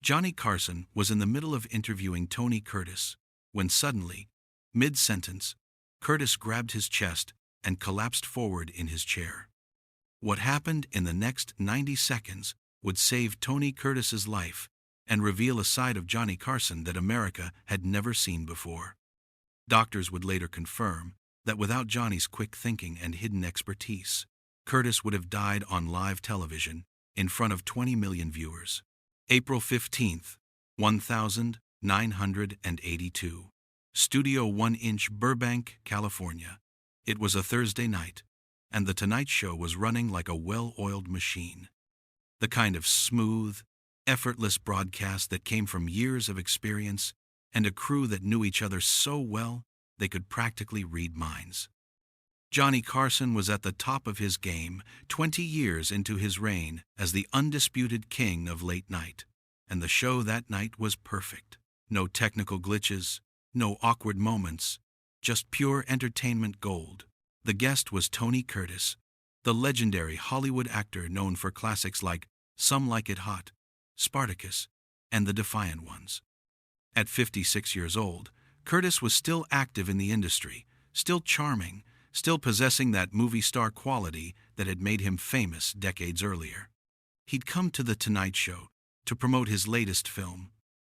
Johnny Carson was in the middle of interviewing Tony Curtis when suddenly, mid-sentence, Curtis grabbed his chest and collapsed forward in his chair. What happened in the next 90 seconds would save Tony Curtis's life and reveal a side of Johnny Carson that America had never seen before. Doctors would later confirm that without Johnny's quick thinking and hidden expertise, Curtis would have died on live television in front of 20 million viewers. April 15th, 1982. Studio 1-inch, Burbank, California. It was a Thursday night, and The Tonight Show was running like a well-oiled machine. The kind of smooth, effortless broadcast that came from years of experience and a crew that knew each other so well they could practically read minds. Johnny Carson was at the top of his game, 20 years into his reign as the undisputed king of late night, and the show that night was perfect. No technical glitches, no awkward moments, just pure entertainment gold. The guest was Tony Curtis, the legendary Hollywood actor known for classics like Some Like It Hot, Spartacus, and The Defiant Ones. At 56 years old, Curtis was still active in the industry, still charming, still possessing that movie star quality that had made him famous decades earlier. He'd come to The Tonight Show to promote his latest film,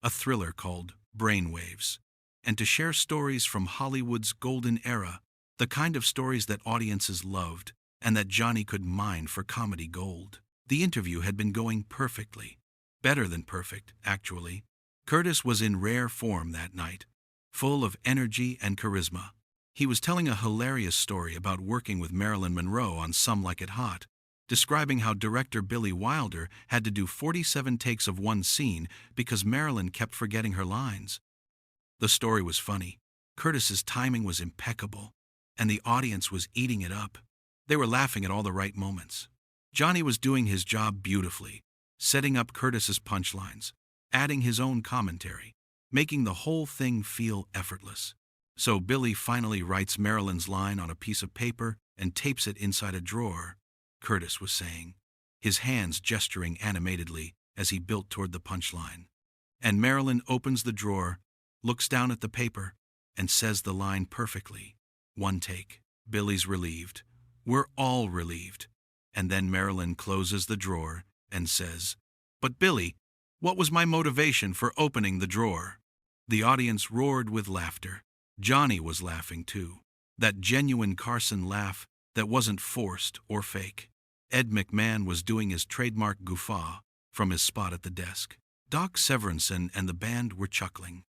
a thriller called Brainwaves, and to share stories from Hollywood's golden era, the kind of stories that audiences loved and that Johnny could mine for comedy gold. The interview had been going perfectly. Better than perfect, actually. Curtis was in rare form that night, full of energy and charisma. He was telling a hilarious story about working with Marilyn Monroe on Some Like It Hot, describing how director Billy Wilder had to do 47 takes of one scene because Marilyn kept forgetting her lines. The story was funny, Curtis's timing was impeccable, and the audience was eating it up. They were laughing at all the right moments. Johnny was doing his job beautifully, setting up Curtis's punchlines, adding his own commentary, making the whole thing feel effortless. So Billy finally writes Marilyn's line on a piece of paper and tapes it inside a drawer, Curtis was saying, his hands gesturing animatedly as he built toward the punchline. And Marilyn opens the drawer, looks down at the paper, and says the line perfectly. One take. Billy's relieved. We're all relieved. And then Marilyn closes the drawer and says, "But Billy, what was my motivation for opening the drawer?" The audience roared with laughter. Johnny was laughing too. That genuine Carson laugh that wasn't forced or fake. Ed McMahon was doing his trademark guffaw from his spot at the desk. Doc Severinsen and the band were chuckling.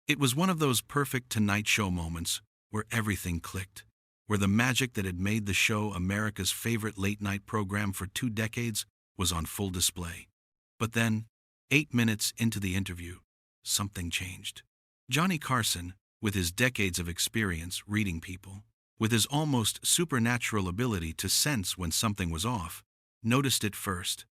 It was one of those perfect Tonight Show moments where everything clicked, where the magic that had made the show America's favorite late-night program for 2 decades was on full display. But then, 8 minutes into the interview, something changed. Johnny Carson, with his decades of experience reading people, with his almost supernatural ability to sense when something was off, noticed it first.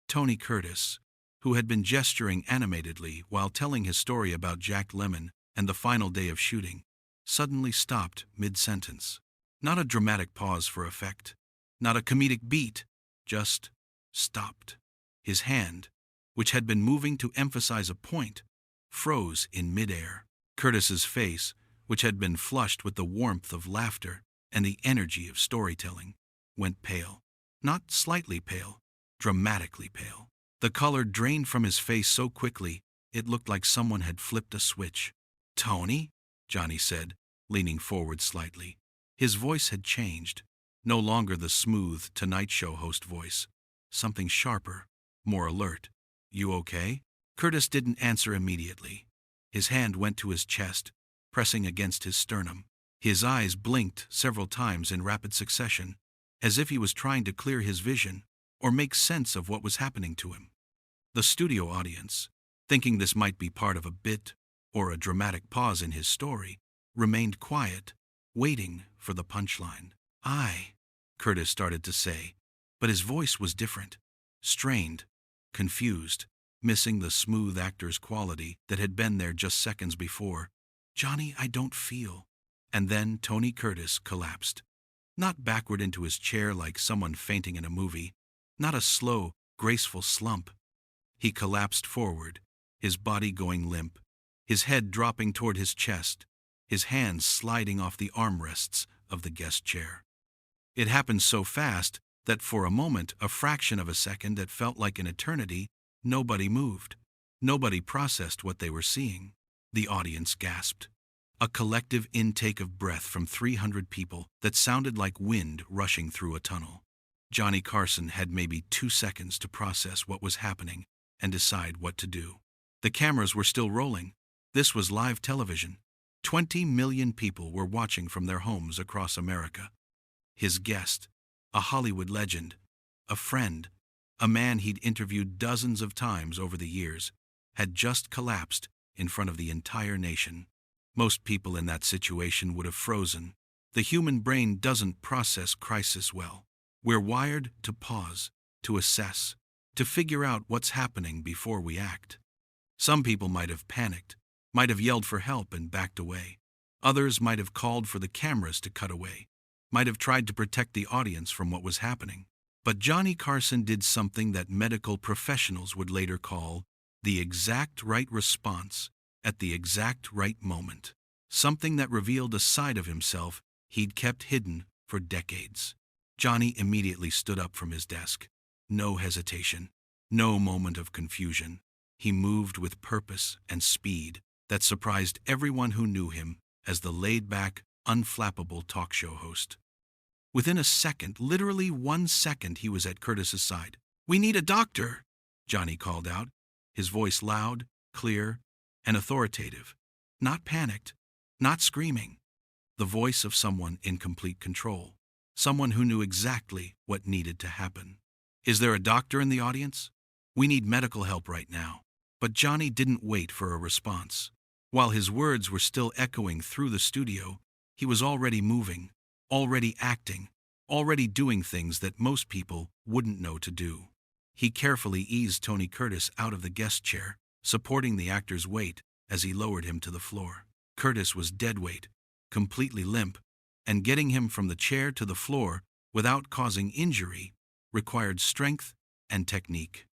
Tony Curtis, who had been gesturing animatedly while telling his story about Jack Lemmon and the final day of shooting, suddenly stopped mid-sentence. Not a dramatic pause for effect, not a comedic beat, just stopped. His hand, which had been moving to emphasize a point, froze in midair. Curtis's face, which had been flushed with the warmth of laughter and the energy of storytelling, went pale. Not slightly pale, dramatically pale. The color drained from his face so quickly, it looked like someone had flipped a switch. "Tony?" Johnny said, leaning forward slightly. His voice had changed, no longer the smooth Tonight Show host voice. Something sharper, more alert. "You okay?" Curtis didn't answer immediately. His hand went to his chest, pressing against his sternum. His eyes blinked several times in rapid succession, as if he was trying to clear his vision or make sense of what was happening to him. The studio audience, thinking this might be part of a bit or a dramatic pause in his story, remained quiet, waiting for the punchline. Curtis started to say, but his voice was different, strained, confused, missing the smooth actor's quality that had been there just seconds before. "Johnny, I don't feel." And then Tony Curtis collapsed. Not backward into his chair like someone fainting in a movie, not a slow, graceful slump. He collapsed forward, his body going limp, his head dropping toward his chest, his hands sliding off the armrests of the guest chair. It happened so fast that for a moment, a fraction of a second that felt like an eternity, nobody moved. Nobody processed what they were seeing. The audience gasped. A collective intake of breath from 300 people that sounded like wind rushing through a tunnel. Johnny Carson had maybe 2 seconds to process what was happening and decide what to do. The cameras were still rolling. This was live television. 20 million people were watching from their homes across America. His guest, a Hollywood legend, a friend, a man he'd interviewed dozens of times over the years, had just collapsed in front of the entire nation. Most people in that situation would have frozen. The human brain doesn't process crisis well. We're wired to pause, to assess, to figure out what's happening before we act. Some people might have panicked, might have yelled for help and backed away. Others might have called for the cameras to cut away, might have tried to protect the audience from what was happening. But Johnny Carson did something that medical professionals would later call the exact right response at the exact right moment. Something that revealed a side of himself he'd kept hidden for decades. Johnny immediately stood up from his desk. No hesitation, no moment of confusion. He moved with purpose and speed that surprised everyone who knew him as the laid-back, unflappable talk show host. Within a second, literally 1 second, he was at Curtis's side. "We need a doctor," Johnny called out, his voice loud, clear, and authoritative. Not panicked, not screaming. The voice of someone in complete control. Someone who knew exactly what needed to happen. "Is there a doctor in the audience? We need medical help right now." But Johnny didn't wait for a response. While his words were still echoing through the studio, he was already moving, already acting, already doing things that most people wouldn't know to do. He carefully eased Tony Curtis out of the guest chair, supporting the actor's weight as he lowered him to the floor. Curtis was dead weight, completely limp, and getting him from the chair to the floor without causing injury required strength and technique.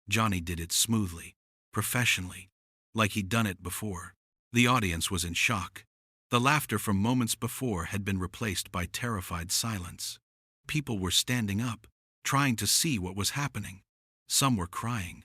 Johnny did it smoothly, professionally, like he'd done it before. The audience was in shock. The laughter from moments before had been replaced by terrified silence. People were standing up, trying to see what was happening. Some were crying.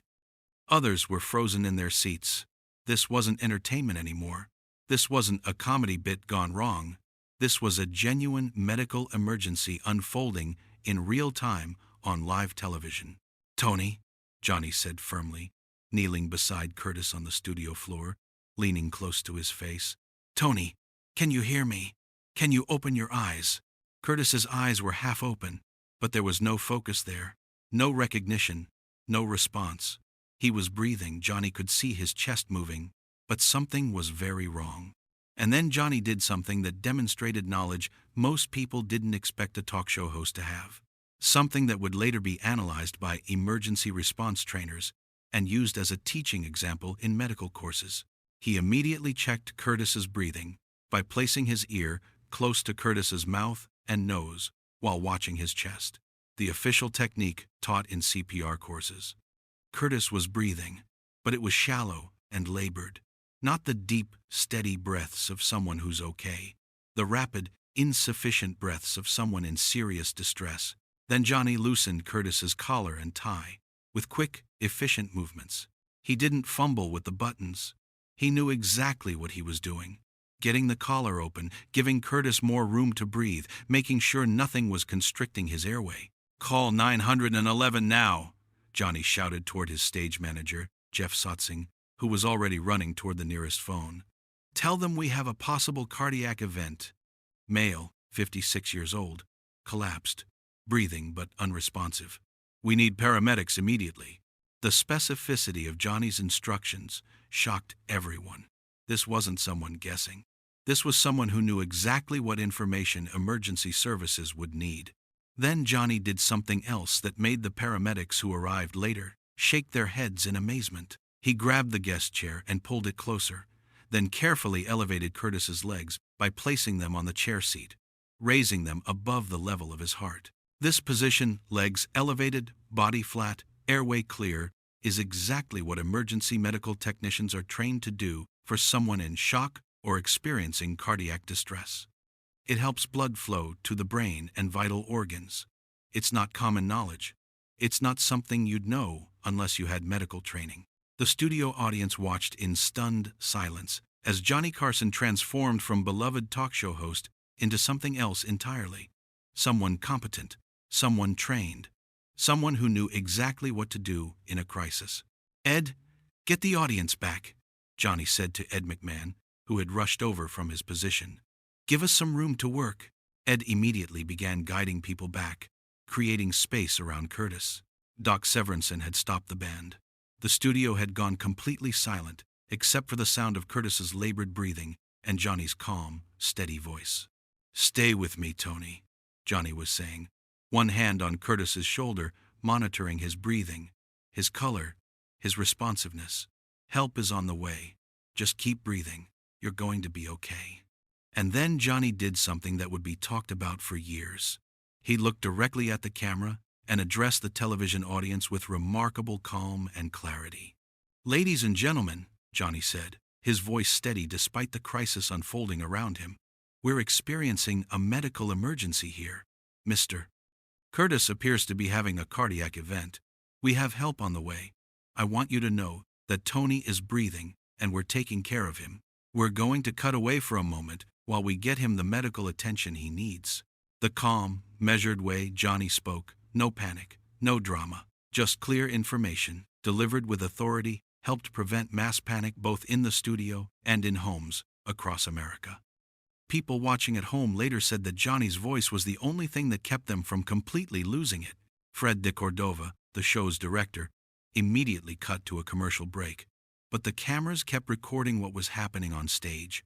Others were frozen in their seats. This wasn't entertainment anymore. This wasn't a comedy bit gone wrong. This was a genuine medical emergency unfolding in real time on live television. "Tony," Johnny said firmly, kneeling beside Curtis on the studio floor, leaning close to his face. "Tony, can you hear me? Can you open your eyes?" Curtis's eyes were half open, but there was no focus there, no recognition, no response. He was breathing, Johnny could see his chest moving, but something was very wrong. And then Johnny did something that demonstrated knowledge most people didn't expect a talk show host to have. Something that would later be analyzed by emergency response trainers and used as a teaching example in medical courses. He immediately checked Curtis's breathing by placing his ear close to Curtis's mouth and nose while watching his chest, the official technique taught in CPR courses. Curtis was breathing, but it was shallow and labored, not the deep, steady breaths of someone who's okay, the rapid, insufficient breaths of someone in serious distress. Then Johnny loosened Curtis's collar and tie with quick, efficient movements. He didn't fumble with the buttons. He knew exactly what he was doing. Getting the collar open, giving Curtis more room to breathe, making sure nothing was constricting his airway. "Call 911 now," Johnny shouted toward his stage manager, Jeff Sotzing, who was already running toward the nearest phone. "Tell them we have a possible cardiac event." Male, 56 years old, collapsed, breathing but unresponsive. "We need paramedics immediately." The specificity of Johnny's instructions shocked everyone. This wasn't someone guessing. This was someone who knew exactly what information emergency services would need. Then Johnny did something else that made the paramedics who arrived later shake their heads in amazement. He grabbed the guest chair and pulled it closer, then carefully elevated Curtis's legs by placing them on the chair seat, raising them above the level of his heart. This position, legs elevated, body flat, airway clear, is exactly what emergency medical technicians are trained to do for someone in shock or experiencing cardiac distress. It helps blood flow to the brain and vital organs. It's not common knowledge. It's not something you'd know unless you had medical training. The studio audience watched in stunned silence as Johnny Carson transformed from beloved talk show host into something else entirely. Someone competent, someone trained, someone who knew exactly what to do in a crisis. "Ed, get the audience back," Johnny said to Ed McMahon, who had rushed over from his position. "Give us some room to work." Ed immediately began guiding people back, creating space around Curtis. Doc Severinsen had stopped the band. The studio had gone completely silent, except for the sound of Curtis's labored breathing and Johnny's calm, steady voice. "Stay with me, Tony," Johnny was saying, one hand on Curtis's shoulder, monitoring his breathing, his color, his responsiveness. "Help is on the way. Just keep breathing. You're going to be okay." And then Johnny did something that would be talked about for years. He looked directly at the camera and addressed the television audience with remarkable calm and clarity. "Ladies and gentlemen," Johnny said, his voice steady despite the crisis unfolding around him, "we're experiencing a medical emergency here. Mr. Curtis appears to be having a cardiac event. We have help on the way. I want you to know that Tony is breathing and we're taking care of him. We're going to cut away for a moment while we get him the medical attention he needs." The calm, measured way Johnny spoke, no panic, no drama, just clear information, delivered with authority, helped prevent mass panic both in the studio and in homes across America. People watching at home later said that Johnny's voice was the only thing that kept them from completely losing it. Fred de Cordova, the show's director, immediately cut to a commercial break, but the cameras kept recording what was happening on stage.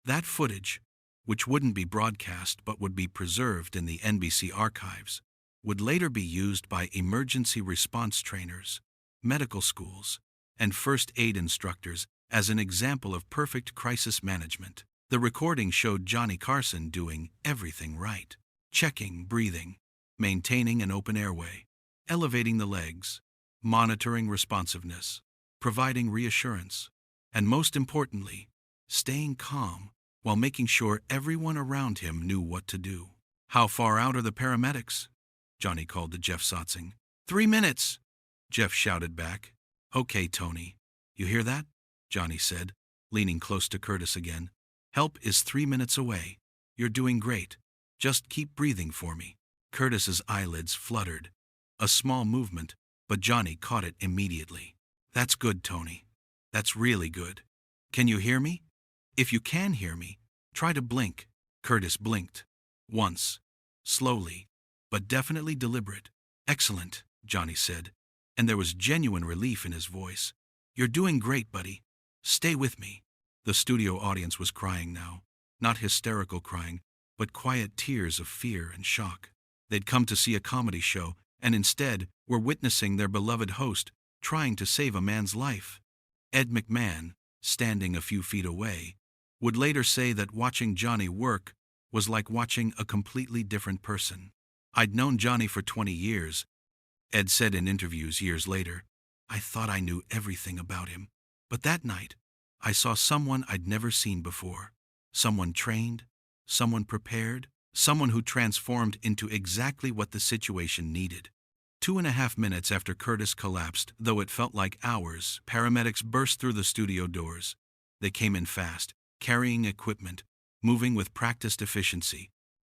That footage, which wouldn't be broadcast but would be preserved in the NBC archives, would later be used by emergency response trainers, medical schools, and first aid instructors as an example of perfect crisis management. The recording showed Johnny Carson doing everything right: checking breathing, maintaining an open airway, elevating the legs, monitoring responsiveness, providing reassurance, and most importantly, staying calm while making sure everyone around him knew what to do. "How far out are the paramedics?" Johnny called to Jeff Sotzing. 3 minutes, Jeff shouted back. "Okay, Tony. You hear that?" Johnny said, leaning close to Curtis again. "Help is 3 minutes away. You're doing great. Just keep breathing for me." Curtis's eyelids fluttered. A small movement, but Johnny caught it immediately. "That's good, Tony. That's really good. Can you hear me? If you can hear me, try to blink." Curtis blinked. Once. Slowly, but definitely deliberate. "Excellent," Johnny said, and there was genuine relief in his voice. "You're doing great, buddy. Stay with me." The studio audience was crying now. Not hysterical crying, but quiet tears of fear and shock. They'd come to see a comedy show, and instead were witnessing their beloved host trying to save a man's life. Ed McMahon, standing a few feet away, would later say that watching Johnny work was like watching a completely different person. "I'd known Johnny for 20 years, Ed said in interviews years later. "I thought I knew everything about him. But that night, I saw someone I'd never seen before. Someone trained, someone prepared, someone who transformed into exactly what the situation needed." 2.5 minutes after Curtis collapsed, though it felt like hours, paramedics burst through the studio doors. They came in fast, carrying equipment, moving with practiced efficiency.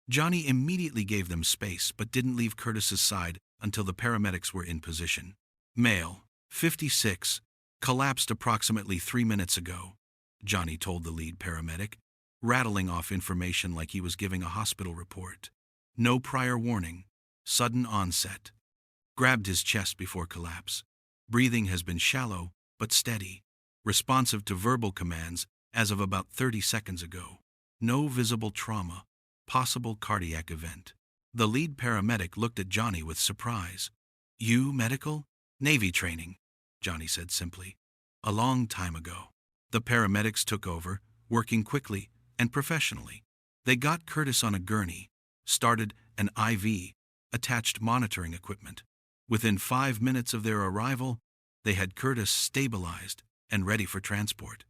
Johnny immediately gave them space, but didn't leave Curtis's side until the paramedics were in position. "Male, 56, collapsed approximately 3 minutes ago," Johnny told the lead paramedic, rattling off information like he was giving a hospital report. "No prior warning. Sudden onset. Grabbed his chest before collapse. Breathing has been shallow, but steady, responsive to verbal commands as of about 30 seconds ago. No visible trauma. Possible cardiac event." The lead paramedic looked at Johnny with surprise. "You medical?" "Navy training," Johnny said simply. "A long time ago." The paramedics took over, working quickly and professionally. They got Curtis on a gurney, started an IV, attached monitoring equipment. Within 5 minutes of their arrival, They had Curtis stabilized and ready for transport.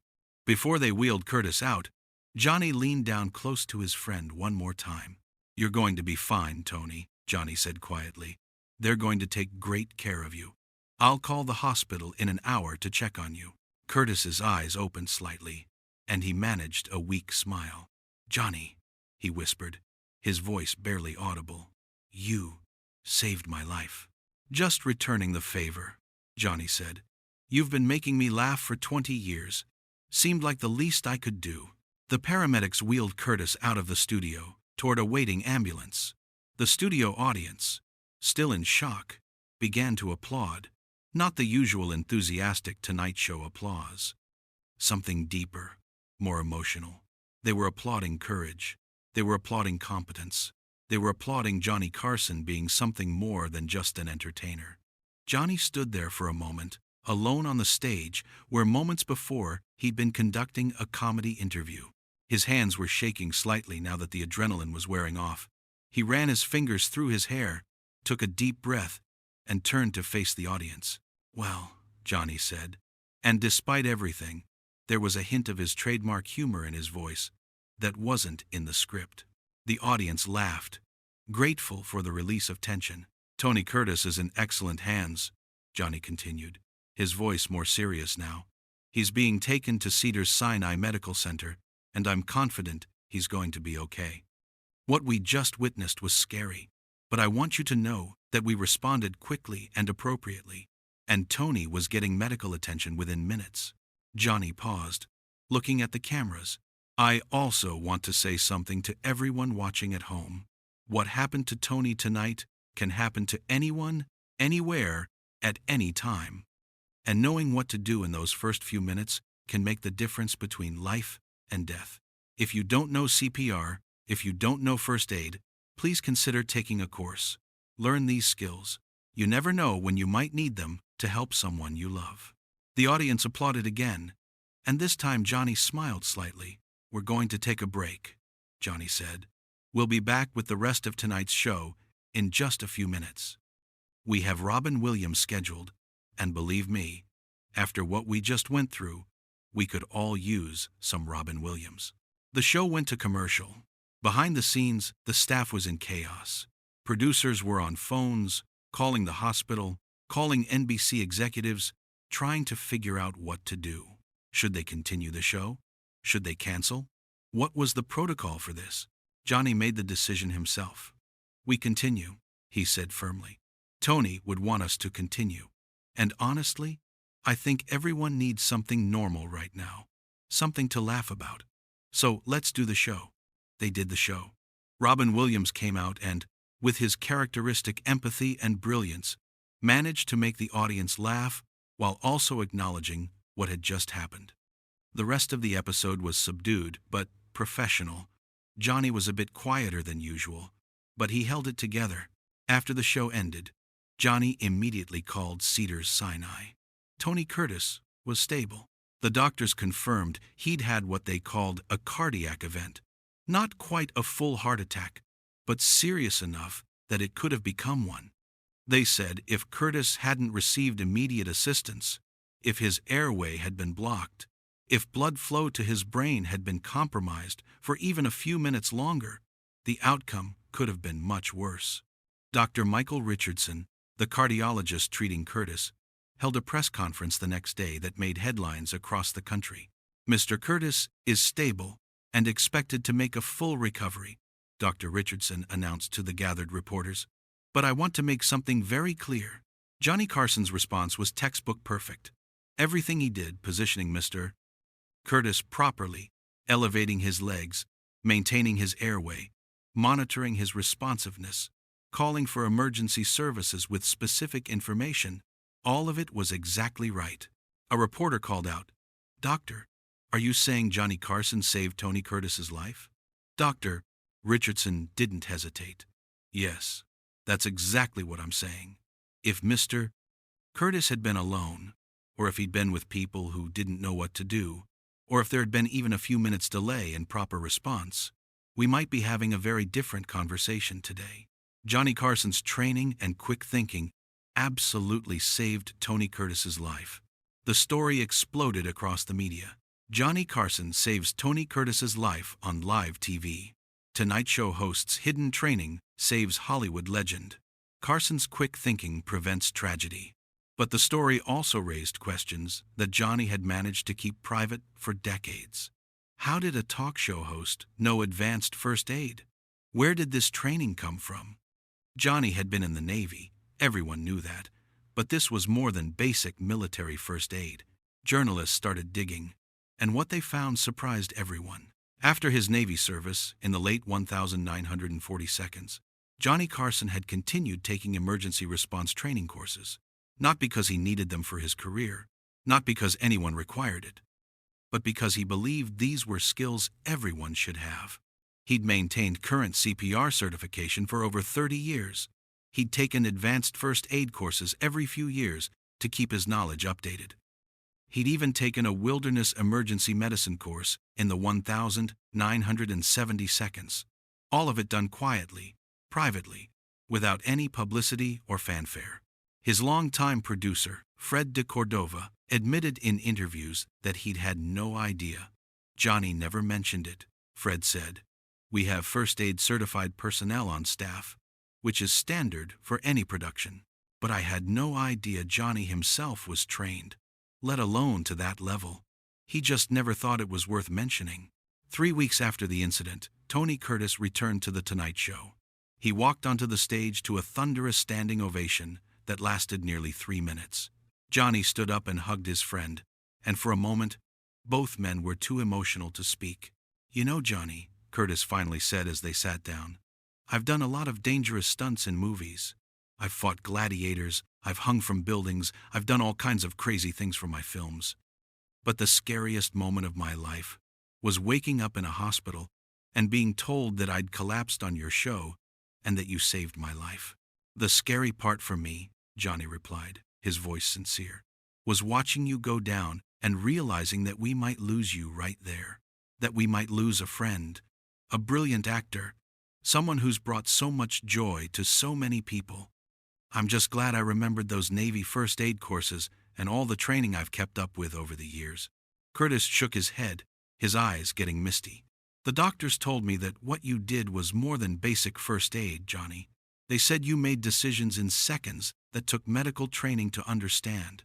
Before they wheeled Curtis out, Johnny leaned down close to his friend one more time. "You're going to be fine, Tony," Johnny said quietly. "They're going to take great care of you. I'll call the hospital in an hour to check on you." Curtis's eyes opened slightly, and he managed a weak smile. "Johnny," he whispered, his voice barely audible, "you saved my life." "Just returning the favor," Johnny said. "You've been making me laugh for 20 years. Seemed like the least I could do." The paramedics wheeled Curtis out of the studio toward a waiting ambulance. The studio audience, still in shock, began to applaud, not the usual enthusiastic Tonight Show applause. Something deeper, more emotional. They were applauding courage. They were applauding competence. They were applauding Johnny Carson being something more than just an entertainer. Johnny stood there for a moment, alone on the stage where moments before he'd been conducting a comedy interview. His hands were shaking slightly now that the adrenaline was wearing off. He ran his fingers through his hair, took a deep breath, and turned to face the audience. "Well," Johnny said, and despite everything, there was a hint of his trademark humor in his voice that wasn't in the script. The audience laughed, grateful for the release of tension. "Tony Curtis is in excellent hands," Johnny continued, his voice more serious now. "He's being taken to Cedars-Sinai Medical Center, and I'm confident he's going to be okay. What we just witnessed was scary, but I want you to know that we responded quickly and appropriately, and Tony was getting medical attention within minutes." Johnny paused, looking at the cameras. "I also want to say something to everyone watching at home. What happened to Tony tonight can happen to anyone, anywhere, at any time. And knowing what to do in those first few minutes can make the difference between life and death. If you don't know CPR, if you don't know first aid, please consider taking a course. Learn these skills. You never know when you might need them to help someone you love." The audience applauded again, and this time Johnny smiled slightly. "We're going to take a break," Johnny said. "We'll be back with the rest of tonight's show in just a few minutes. We have Robin Williams scheduled, and believe me, after what we just went through, we could all use some Robin Williams." The show went to commercial. Behind the scenes, the staff was in chaos. Producers were on phones, calling the hospital, calling NBC executives, trying to figure out what to do. Should they continue the show? Should they cancel? What was the protocol for this? Johnny made the decision himself. "We continue," he said firmly. "Tony would want us to continue. And honestly, I think everyone needs something normal right now, something to laugh about. So let's do the show." They did the show. Robin Williams came out and, with his characteristic empathy and brilliance, managed to make the audience laugh while also acknowledging what had just happened. The rest of the episode was subdued but professional. Johnny was a bit quieter than usual, but he held it together. After the show ended, Johnny immediately called Cedars-Sinai. Tony Curtis was stable. The doctors confirmed he'd had what they called a cardiac event. Not quite a full heart attack, but serious enough that it could have become one. They said if Curtis hadn't received immediate assistance, if his airway had been blocked, if blood flow to his brain had been compromised for even a few minutes longer, the outcome could have been much worse. Dr. Michael Richardson, the cardiologist treating Curtis, held a press conference the next day that made headlines across the country. "Mr. Curtis is stable and expected to make a full recovery," Dr. Richardson announced to the gathered reporters. "But I want to make something very clear." Johnny Carson's response was textbook perfect. Everything he did, positioning Mr. Curtis properly, elevating his legs, maintaining his airway, monitoring his responsiveness, calling for emergency services with specific information, all of it was exactly right. A reporter called out, "Doctor, are you saying Johnny Carson saved Tony Curtis's life?" Dr. Richardson didn't hesitate. "Yes, that's exactly what I'm saying. If Mr. Curtis had been alone, or if he'd been with people who didn't know what to do, or if there had been even a few minutes delay in proper response, we might be having a very different conversation today. Johnny Carson's training and quick thinking absolutely saved Tony Curtis's life. The story exploded across the media. Johnny Carson saves Tony Curtis's life on live TV. Tonight Show host's hidden training saves Hollywood legend. Carson's quick thinking prevents tragedy. But the story also raised questions that Johnny had managed to keep private for decades. How did a talk show host know advanced first aid? Where did this training come from? Johnny had been in the Navy, everyone knew that, but this was more than basic military first aid. Journalists started digging, and what they found surprised everyone. After his Navy service, in the late 1942, Johnny Carson had continued taking emergency response training courses, not because he needed them for his career, not because anyone required it, but because he believed these were skills everyone should have. He'd maintained current CPR certification for over 30 years. He'd taken advanced first aid courses every few years to keep his knowledge updated. He'd even taken a wilderness emergency medicine course in the 1970 seconds. All of it done quietly, privately, without any publicity or fanfare. His longtime producer, Fred de Cordova, admitted in interviews that he'd had no idea. Johnny never mentioned it, Fred said. We have first aid certified personnel on staff, which is standard for any production. But I had no idea Johnny himself was trained, let alone to that level. He just never thought it was worth mentioning. 3 weeks after the incident, Tony Curtis returned to The Tonight Show. He walked onto the stage to a thunderous standing ovation that lasted nearly 3 minutes. Johnny stood up and hugged his friend, and for a moment, both men were too emotional to speak. You know, Johnny, Curtis finally said as they sat down, I've done a lot of dangerous stunts in movies. I've fought gladiators, I've hung from buildings, I've done all kinds of crazy things for my films. But the scariest moment of my life was waking up in a hospital and being told that I'd collapsed on your show and that you saved my life. The scary part for me, Johnny replied, his voice sincere, was watching you go down and realizing that we might lose you right there, that we might lose a friend, a brilliant actor, someone who's brought so much joy to so many people. I'm just glad I remembered those Navy first aid courses and all the training I've kept up with over the years. Curtis shook his head, his eyes getting misty. The doctors told me that what you did was more than basic first aid, Johnny. They said you made decisions in seconds that took medical training to understand.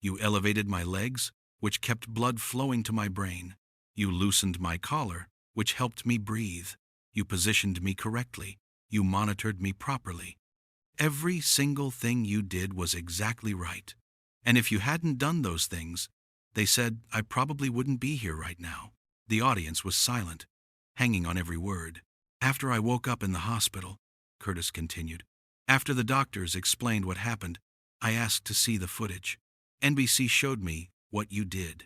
You elevated my legs, which kept blood flowing to my brain. You loosened my collar, which helped me breathe. You positioned me correctly. You monitored me properly. Every single thing you did was exactly right. And if you hadn't done those things, they said I probably wouldn't be here right now. The audience was silent, hanging on every word. After I woke up in the hospital, Curtis continued, after the doctors explained what happened, I asked to see the footage. NBC showed me what you did.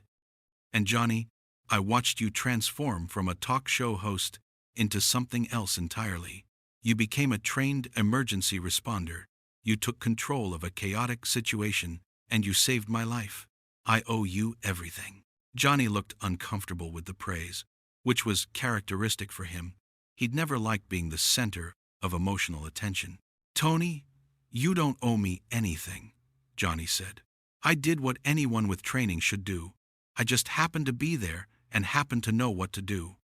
And Johnny, I watched you transform from a talk show host into something else entirely. You became a trained emergency responder. You took control of a chaotic situation, and you saved my life. I owe you everything. Johnny looked uncomfortable with the praise, which was characteristic for him. He'd never liked being the center of emotional attention. Tony, you don't owe me anything, Johnny said. I did what anyone with training should do. I just happened to be there and happened to know what to do.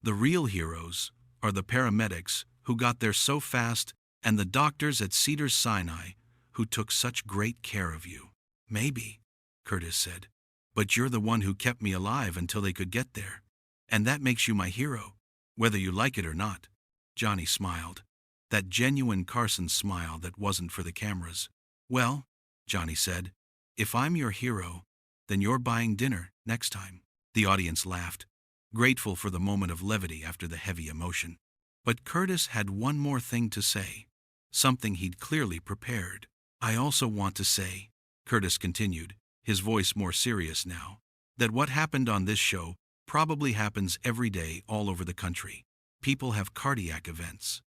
The real heroes are the paramedics who got there so fast and the doctors at Cedars-Sinai who took such great care of you. Maybe, Curtis said, but you're the one who kept me alive until they could get there. And that makes you my hero, whether you like it or not. Johnny smiled, that genuine Carson smile that wasn't for the cameras. Well, Johnny said, if I'm your hero, then you're buying dinner next time. The audience laughed, grateful for the moment of levity after the heavy emotion. But Curtis had one more thing to say, something he'd clearly prepared. I also want to say, Curtis continued, his voice more serious now, that what happened on this show probably happens every day all over the country. People have cardiac events.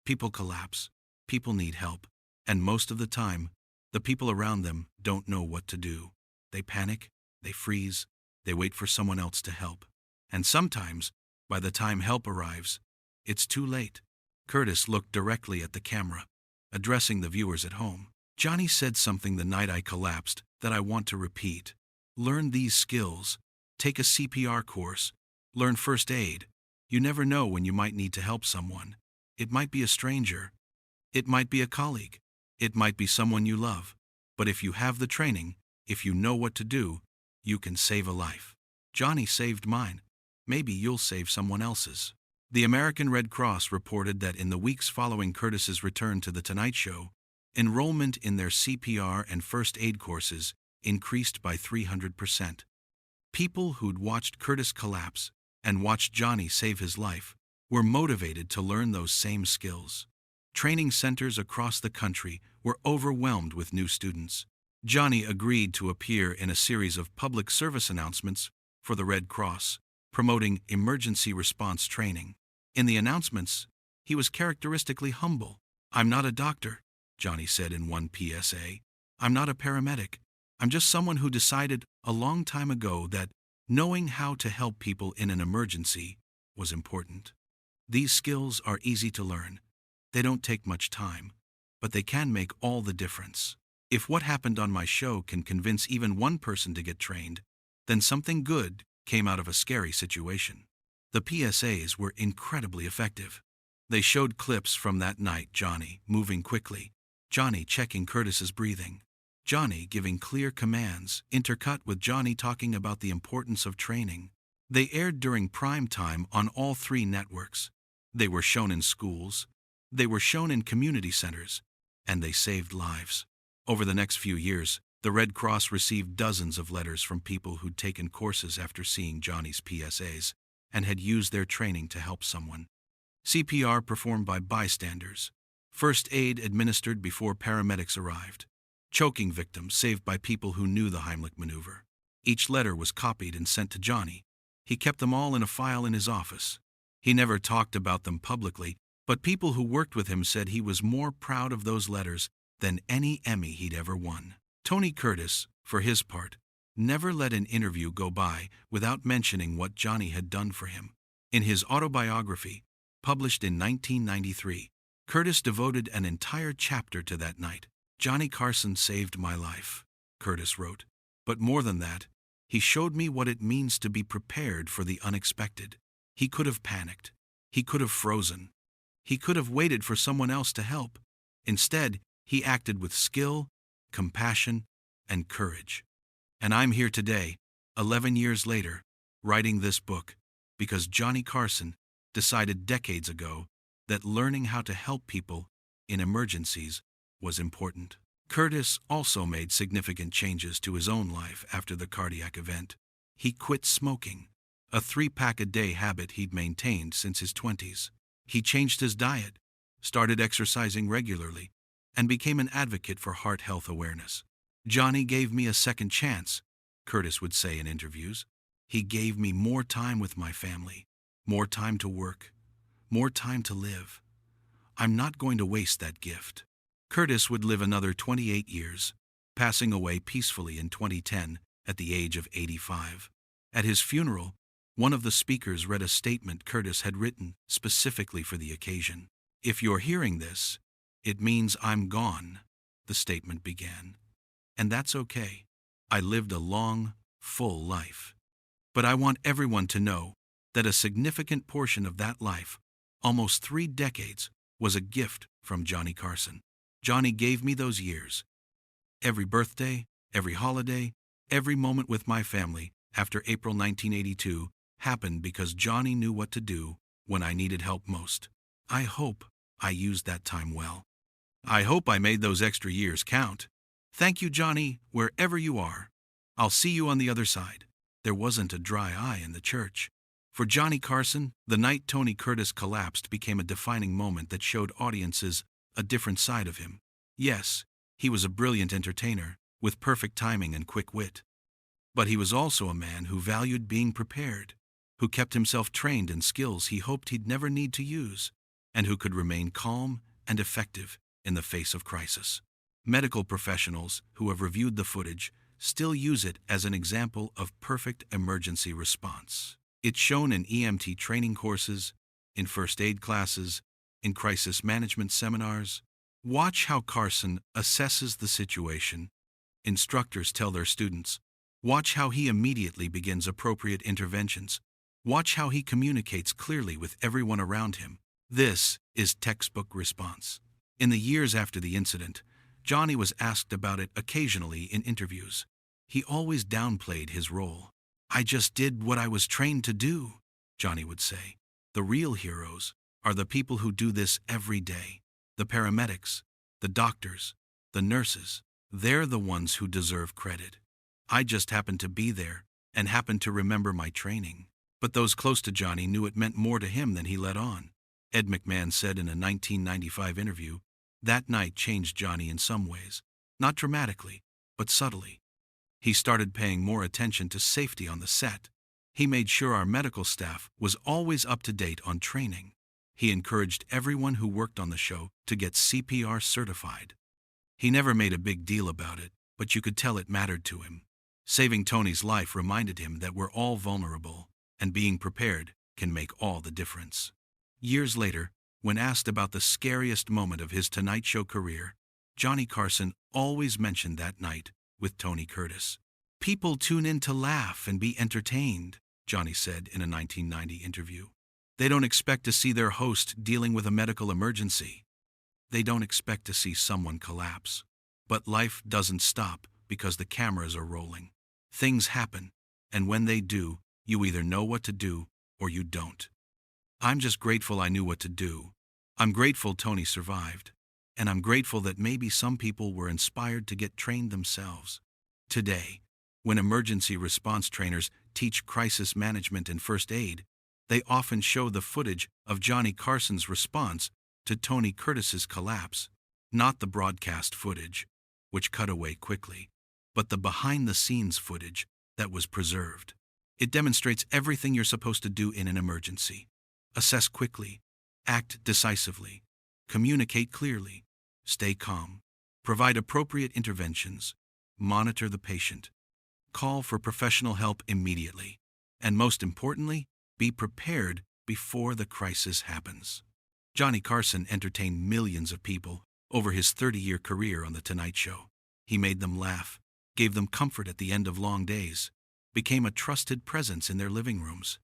People collapse. People need help. And most of the time, the people around them don't know what to do. They panic, they freeze, they wait for someone else to help. And sometimes, by the time help arrives, it's too late. Curtis looked directly at the camera, addressing the viewers at home. Johnny said something the night I collapsed that I want to repeat. Learn these skills. Take a CPR course. Learn first aid. You never know when you might need to help someone. It might be a stranger. It might be a colleague. It might be someone you love. But if you have the training, if you know what to do, you can save a life. Johnny saved mine. Maybe you'll save someone else's. The American Red Cross reported that in the weeks following Curtis's return to The Tonight Show, enrollment in their CPR and first aid courses increased by 300%. People who'd watched Curtis collapse and watched Johnny save his life were motivated to learn those same skills. Training centers across the country were overwhelmed with new students. Johnny agreed to appear in a series of public service announcements for the Red Cross, promoting emergency response training. In the announcements, he was characteristically humble. "I'm not a doctor," Johnny said in one PSA. "I'm not a paramedic. I'm just someone who decided a long time ago that knowing how to help people in an emergency was important. These skills are easy to learn. They don't take much time, but they can make all the difference. If what happened on my show can convince even one person to get trained, then something good came out of a scary situation." The PSAs were incredibly effective. They showed clips from that night: Johnny moving quickly, Johnny checking Curtis's breathing, Johnny giving clear commands, intercut with Johnny talking about the importance of training. They aired during prime time on all 3 networks. They were shown in schools. They were shown in community centers. And they saved lives. Over the next few years, the Red Cross received dozens of letters from people who'd taken courses after seeing Johnny's PSAs and had used their training to help someone. CPR performed by bystanders. First aid administered before paramedics arrived. Choking victims saved by people who knew the Heimlich maneuver. Each letter was copied and sent to Johnny. He kept them all in a file in his office. He never talked about them publicly, but people who worked with him said he was more proud of those letters than any Emmy he'd ever won. Tony Curtis, for his part, never let an interview go by without mentioning what Johnny had done for him. In his autobiography, published in 1993, Curtis devoted an entire chapter to that night. "Johnny Carson saved my life," Curtis wrote. "But more than that, he showed me what it means to be prepared for the unexpected. He could have panicked. He could have frozen. He could have waited for someone else to help. Instead, he acted with skill, compassion, and courage. And I'm here today, 11 years later, writing this book, because Johnny Carson decided decades ago that learning how to help people in emergencies was important." Curtis also made significant changes to his own life after the cardiac event. He quit smoking, a 3-pack-a-day habit he'd maintained since his 20s. He changed his diet, started exercising regularly, and became an advocate for heart health awareness. "Johnny gave me a second chance," Curtis would say in interviews. "He gave me more time with my family, more time to work, more time to live. I'm not going to waste that gift." Curtis would live another 28 years, passing away peacefully in 2010 at the age of 85. At his funeral, one of the speakers read a statement Curtis had written specifically for the occasion. "If you're hearing this, it means I'm gone," the statement began. "And that's okay. I lived a long, full life. But I want everyone to know that a significant portion of that life, almost 3 decades, was a gift from Johnny Carson. Johnny gave me those years. Every birthday, every holiday, every moment with my family after April 1982 happened because Johnny knew what to do when I needed help most. I hope I used that time well. I hope I made those extra years count. Thank you, Johnny, wherever you are. I'll see you on the other side." There wasn't a dry eye in the church. For Johnny Carson, the night Tony Curtis collapsed became a defining moment that showed audiences a different side of him. Yes, he was a brilliant entertainer, with perfect timing and quick wit. But he was also a man who valued being prepared, who kept himself trained in skills he hoped he'd never need to use, and who could remain calm and effective in the face of crisis. Medical professionals who have reviewed the footage still use it as an example of perfect emergency response. It's shown in EMT training courses, in first aid classes, in crisis management seminars, Watch how Carson assesses the situation. Instructors tell their students. Watch how he immediately begins appropriate interventions. Watch how he communicates clearly with everyone around him. This is textbook response. In the years after the incident, Johnny was asked about it occasionally in interviews. He always downplayed his role. "I just did what I was trained to do," Johnny would say. The real heroes are the people who do this every day. The paramedics, the doctors, the nurses. They're the ones who deserve credit. I just happened to be there and happened to remember my training. But those close to Johnny knew it meant more to him than he let on. Ed McMahon said in a 1995 interview, "That night changed Johnny in some ways. Not dramatically, but subtly. He started paying more attention to safety on the set. He made sure our medical staff was always up to date on training. He encouraged everyone who worked on the show to get CPR certified. He never made a big deal about it, but you could tell it mattered to him. Saving Tony's life reminded him that we're all vulnerable, and being prepared can make all the difference." Years later, when asked about the scariest moment of his Tonight Show career, Johnny Carson always mentioned that night with Tony Curtis. "People tune in to laugh and be entertained," Johnny said in a 1990 interview. "They don't expect to see their host dealing with a medical emergency. They don't expect to see someone collapse. But life doesn't stop because the cameras are rolling. Things happen, and when they do, you either know what to do or you don't. I'm just grateful I knew what to do. I'm grateful Tony survived. And I'm grateful that maybe some people were inspired to get trained themselves." Today, when emergency response trainers teach crisis management and first aid, they often show the footage of Johnny Carson's response to Tony Curtis's collapse. Not the broadcast footage, which cut away quickly, but the behind-the-scenes footage that was preserved. It demonstrates everything you're supposed to do in an emergency. Assess quickly, act decisively, communicate clearly, stay calm, provide appropriate interventions, monitor the patient, call for professional help immediately, and most importantly, be prepared before the crisis happens. Johnny Carson entertained millions of people over his 30-year career on The Tonight Show. He made them laugh, gave them comfort at the end of long days, became a trusted presence in their living rooms.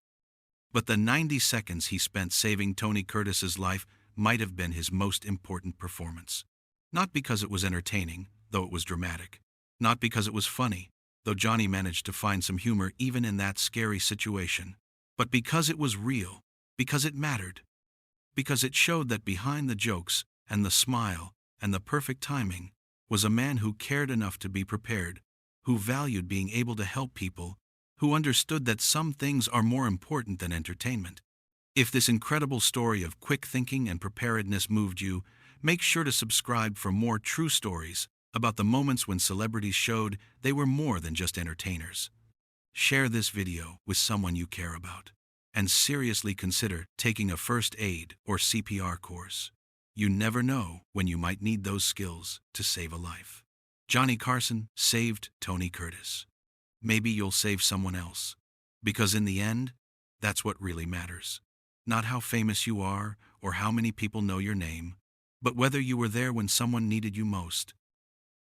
But the 90 seconds he spent saving Tony Curtis's life might have been his most important performance. Not because it was entertaining, though it was dramatic. Not because it was funny, though Johnny managed to find some humor even in that scary situation. But because it was real, because it mattered. Because it showed that behind the jokes and the smile and the perfect timing was a man who cared enough to be prepared, who valued being able to help people, who understood that some things are more important than entertainment. If this incredible story of quick thinking and preparedness moved you, make sure to subscribe for more true stories about the moments when celebrities showed they were more than just entertainers. Share this video with someone you care about, and seriously consider taking a first aid or CPR course. You never know when you might need those skills to save a life. Johnny Carson saved Tony Curtis. Maybe you'll save someone else, because in the end, that's what really matters. Not how famous you are or how many people know your name, but whether you were there when someone needed you most.